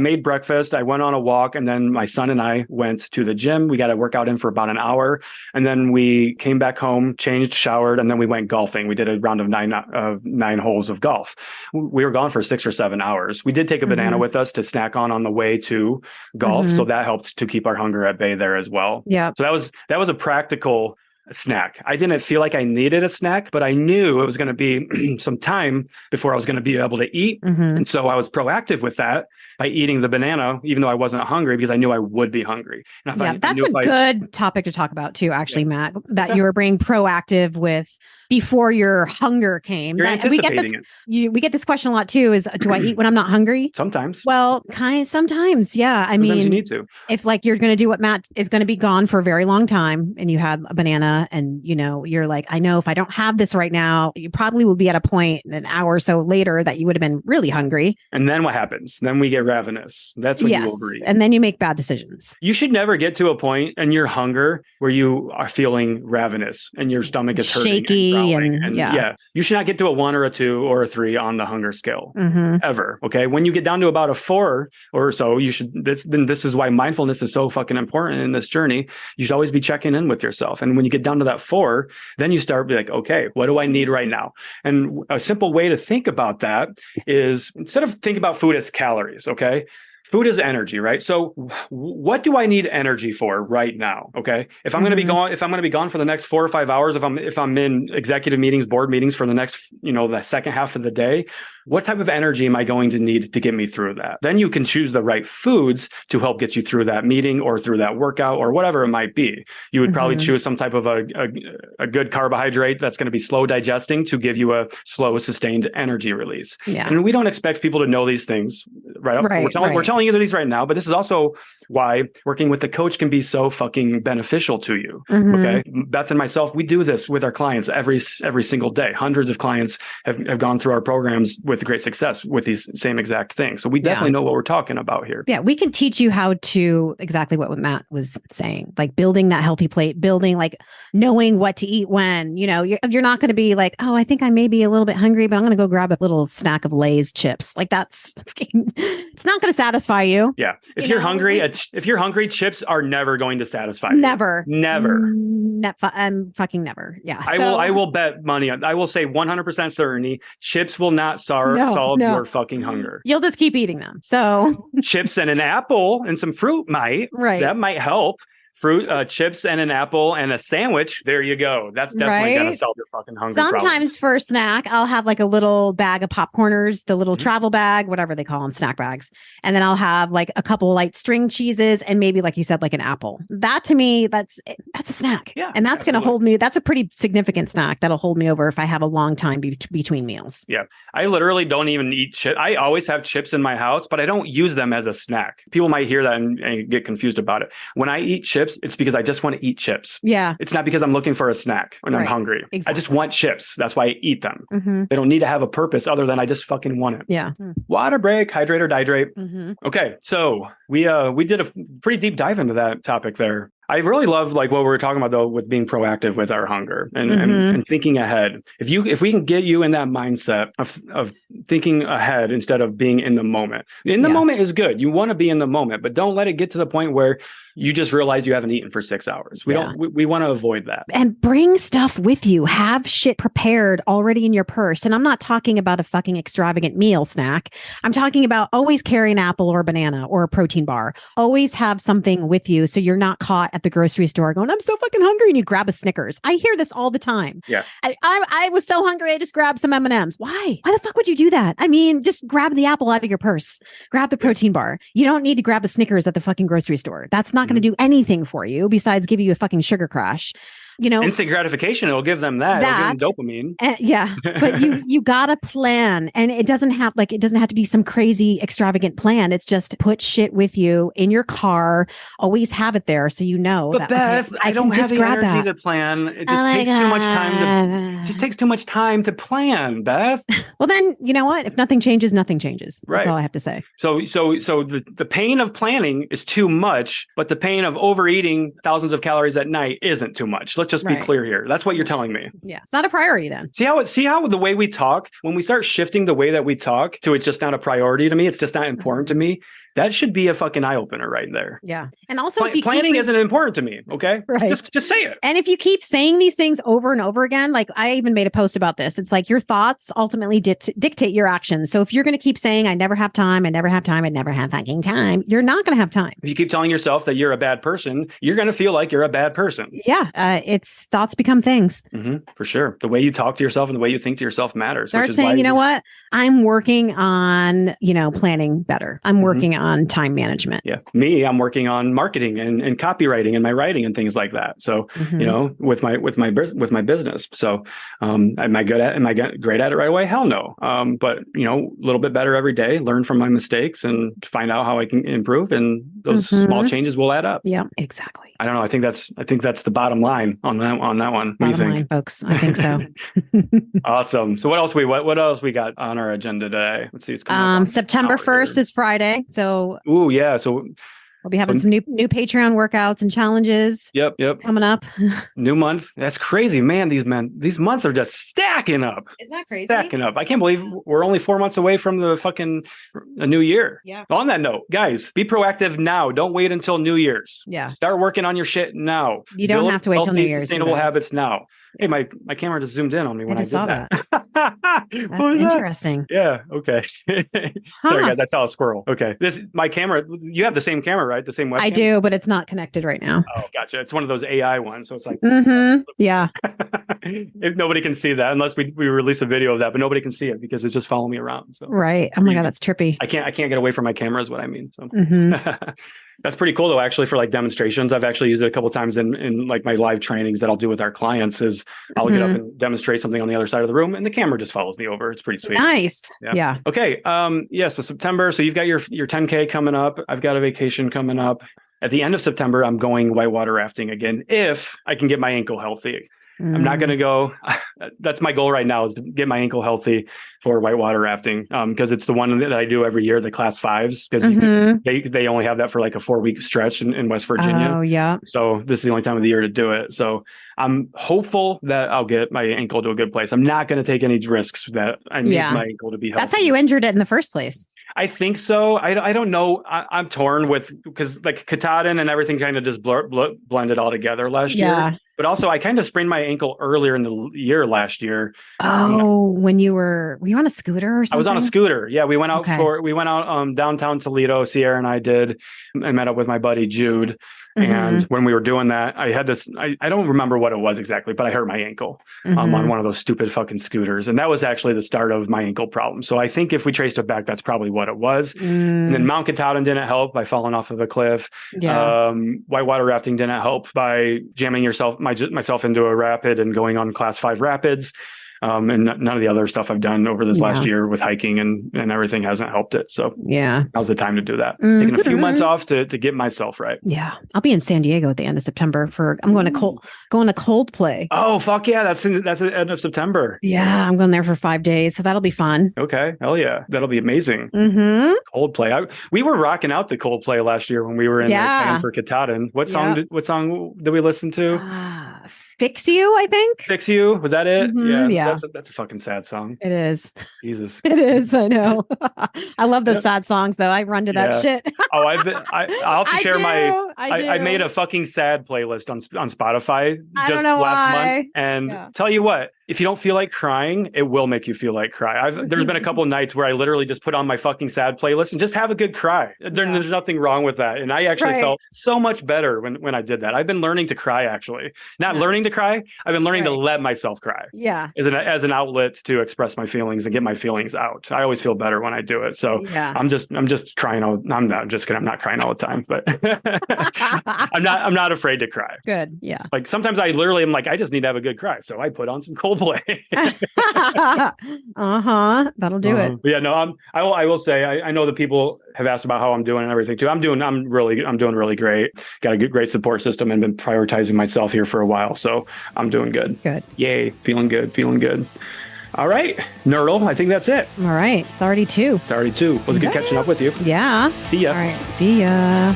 made breakfast, I went on a walk, and then my son and I went to the gym. We got a workout in for about an hour, and then we came back home, changed, showered, and then we went golfing. We did a round of nine holes of golf. We were gone for 6 or 7 hours. We did take a banana with us to snack on the way to golf, so that helped to keep our hunger at bay there as well. Yeah. So that was a practical snack. I didn't feel like I needed a snack, but I knew it was going to be some time before I was going to be able to eat. And so I was proactive with that by eating the banana, even though I wasn't hungry, because I knew I would be hungry. And that's a good topic to talk about too, actually, Matt, that you were being proactive with before your hunger came. You're anticipating it. We get this question a lot too, is do I eat when I'm not hungry? Sometimes. Well, sometimes. Yeah. Sometimes you need to. If like you're going to do what Matt is going to be gone for a very long time and you had a banana and, you're like, I know if I don't have this right now, you probably will be at a point an hour or so later that you would have been really hungry. And then what happens? Then we get ravenous. That's when you overeat. And then you make bad decisions. You should never get to a point in your hunger where you are feeling ravenous and your stomach is hurting. Shaky. You should not get to a 1 or a 2 or a 3 on the hunger scale ever. Okay. When you get down to about a 4 or so, you should, this is why mindfulness is so fucking important in this journey. You should always be checking in with yourself. And when you get down to that 4, then you start be like, okay, what do I need right now? And a simple way to think about that is instead of think about food as calories, okay? Food is energy, right? So what do I need energy for right now? Okay. If I'm going to be gone for the next 4 or 5 hours, if I'm in executive meetings, board meetings for the next, the second half of the day, what type of energy am I going to need to get me through that? Then you can choose the right foods to help get you through that meeting or through that workout or whatever it might be. You would probably choose some type of a good carbohydrate that's going to be slow digesting to give you a slow, sustained energy release. Yeah. And we don't expect people to know these things right up. We're telling you these right now, but this is also why working with the coach can be so fucking beneficial to you. Okay. Beth and myself, we do this with our clients every single day. Hundreds of clients have gone through our programs with great success with these same exact things. So we definitely know what we're talking about here. Yeah. We can teach you how to exactly what Matt was saying, like building that healthy plate, building like knowing what to eat when, you're not going to be like, oh, I think I may be a little bit hungry, but I'm going to go grab a little snack of Lay's chips. Like it's not going to satisfy you. Yeah. If you're hungry, chips are never going to satisfy you. Never. Fucking never. Yeah. I will bet money on, I will say 100% certainty, chips will not solve your fucking hunger. You'll just keep eating them. So chips and an apple and some fruit that might help. Fruit, chips and an apple and a sandwich. There you go. That's definitely going to solve your fucking hunger Sometimes problems. For a snack, I'll have like a little bag of popcorners, the little travel bag, whatever they call them, snack bags. And then I'll have like a couple light string cheeses and maybe, like you said, like an apple. That to me, that's a snack. Yeah, and that's going to hold me. That's a pretty significant snack that'll hold me over if I have a long time between meals. Yeah. I literally don't even eat chips. I always have chips in my house, but I don't use them as a snack. People might hear that and get confused about it. When I eat chips, it's because I just want to eat chips. Yeah. It's not because I'm looking for a snack when I'm hungry. Exactly. I just want chips. That's why I eat them. They don't need to have a purpose other than I just fucking want it. Yeah. Water break, hydrate or dihydrate. Okay. So we did a pretty deep dive into that topic there. I really love like what we were talking about though with being proactive with our hunger and thinking ahead. If we can get you in that mindset of thinking ahead instead of being in the moment. In the moment is good. You want to be in the moment, but don't let it get to the point where you just realize you haven't eaten for 6 hours. We want to avoid that. And bring stuff with you. Have shit prepared already in your purse. And I'm not talking about a fucking extravagant meal snack. I'm talking about always carry an apple or a banana or a protein bar. Always have something with you so you're not caught at the grocery store going, I'm so fucking hungry, and you grab a Snickers. I hear this all the time. Yeah. I was so hungry, I just grabbed some M&Ms. Why the fuck would you do that? I mean, just grab the apple out of your purse. Grab the protein bar. You don't need to grab a Snickers at the fucking grocery store. That's not going to do anything for you besides give you a fucking sugar crash. Instant gratification, it'll give them that. It'll give them dopamine. Yeah. But you gotta plan. And it doesn't have to be some crazy extravagant plan. It's just put shit with you in your car. Always have it there so you know. But Beth, I don't have the energy to plan. It just takes too much time takes too much time to plan, Beth. Well then, you know what? If nothing changes, nothing changes. Right. That's all I have to say. So the pain of planning is too much, but the pain of overeating thousands of calories at night isn't too much. Let's just be clear here. That's what you're telling me. Yeah. It's not a priority then. See how the way we talk, when we start shifting the way that we talk to it's just not a priority to me, it's just not important to me. That should be a fucking eye opener right there. Yeah. And also planning isn't important to me. Okay. Right. Just say it. And if you keep saying these things over and over again, like I even made a post about this, it's like your thoughts ultimately dictate your actions. So if you're going to keep saying, I never have time, I never have fucking time, you're not going to have time. If you keep telling yourself that you're a bad person, you're going to feel like you're a bad person. Yeah. It's thoughts become things. For sure. The way you talk to yourself and the way you think to yourself matters. Start saying, you know what? I'm working on, planning better. I'm working on time management. Yeah. I'm working on marketing and copywriting and my writing and things like that. So, with my business. So, am I great at it right away? Hell no. But a little bit better every day, learn from my mistakes and find out how I can improve. And those small changes will add up. Yeah, exactly. I don't know. I think that's the bottom line on that one. What do you think? Line, folks. I think so. Awesome. So what else we got on our agenda today? Let's see. It's coming up September 1st is Friday. So So we'll be having some new Patreon workouts and challenges. Yep. Coming up. New month. That's crazy, man. These months are just stacking up. Isn't that crazy? Stacking up. I can't believe we're only 4 months away from a new year. Yeah. On that note, guys, be proactive now. Don't wait until New Year's. Yeah. Start working on your shit now. You don't have to wait till New Year's. Sustainable habits now. Hey, my camera just zoomed in on me when I did that. That's interesting. Yeah. Okay. Sorry, guys. I saw a squirrel. Okay. My camera. You have the same camera, right? The same webcam? I do, but it's not connected right now. Oh, gotcha. It's one of those AI ones, so it's like. Yeah. If nobody can see that, unless we release a video of that, but nobody can see it because it's just following me around. So. Right. Oh my God, that's trippy. I can't get away from my camera is what I mean. So. That's pretty cool though, actually, for like demonstrations. I've actually used it a couple of times in like my live trainings that I'll do with our clients is I'll get up and demonstrate something on the other side of the room and the camera just follows me over. It's pretty sweet. Nice. Yeah. Okay. So September. So you've got your 10K coming up. I've got a vacation coming up. At the end of September, I'm going whitewater rafting again, if I can get my ankle healthy. I'm not going to go. That's my goal right now is to get my ankle healthy for whitewater rafting. Because it's the one that I do every year, the class 5s, because they only have that for like a 4-week stretch in West Virginia. Oh yeah. So this is the only time of the year to do it. So I'm hopeful that I'll get my ankle to a good place. I'm not going to take any risks that I need my ankle to be healthy. That's how you injured it in the first place. I think so. I don't know. I'm torn because like Katahdin and everything kind of just blended all together last year. But also, I kind of sprained my ankle earlier in the year last year. Oh, when were you on a scooter or something? I was on a scooter. Yeah, we went out downtown Toledo. Sierra and I did. I met up with my buddy Jude. And when we were doing that, I had this, I don't remember what it was exactly, but I hurt my ankle on one of those stupid fucking scooters. And that was actually the start of my ankle problem. So I think if we traced it back, that's probably what it was. And then Mount Katahdin didn't help by falling off of a cliff. Yeah. Whitewater rafting didn't help by jamming myself into a rapid and going on class 5 rapids. And none of the other stuff I've done over this last year with hiking and everything hasn't helped it. So now's the time to do that. Taking a few months off to get myself right. Yeah. I'll be in San Diego at the end of September I'm going to Coldplay. Oh, fuck yeah. That's the end of September. Yeah. I'm going there for 5 days. So that'll be fun. Okay. Hell yeah. That'll be amazing. Coldplay. We were rocking out to Coldplay last year when we were in the band for Katahdin. What song did we listen to? Fix You, I think. Fix You. Was that it? Yeah. That's a fucking sad song. It is. Jesus. It is. I know. I love those sad songs though. I run to that shit. I'll have to share I made a fucking sad playlist on Spotify just last month. And tell you what, if you don't feel like crying, it will make you feel like cry. There's been a couple of nights where I literally just put on my fucking sad playlist and just have a good cry. There's nothing wrong with that. And I actually felt so much better when I did that. I've been learning to cry, actually. Not learning to cry. I've been learning to let myself cry. Yeah. As an outlet to express my feelings and get my feelings out. I always feel better when I do it. So I'm just crying I'm just kidding. I'm not crying all the time, but I'm not afraid to cry. Good. Yeah. Like sometimes I literally am like, I just need to have a good cry. So I put on some Coldplay. That'll do it. Yeah, no, I will say, I know that people have asked about how I'm doing and everything too. I'm doing really great. Got a great support system and been prioritizing myself here for a while. So I'm doing good. Good. Yay. Feeling good. All right, Nerdle, I think that's it. All right. It's already 2. Was good catching up with you. Yeah. See ya. All right. See ya.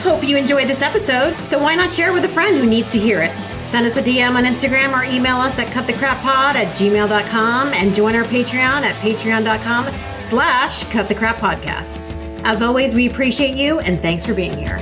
Hope you enjoyed this episode. So why not share with a friend who needs to hear it? Send us a DM on Instagram or email us at cutthecrappod@gmail.com and join our Patreon at patreon.com/cutthecrappodcast. As always, we appreciate you and thanks for being here.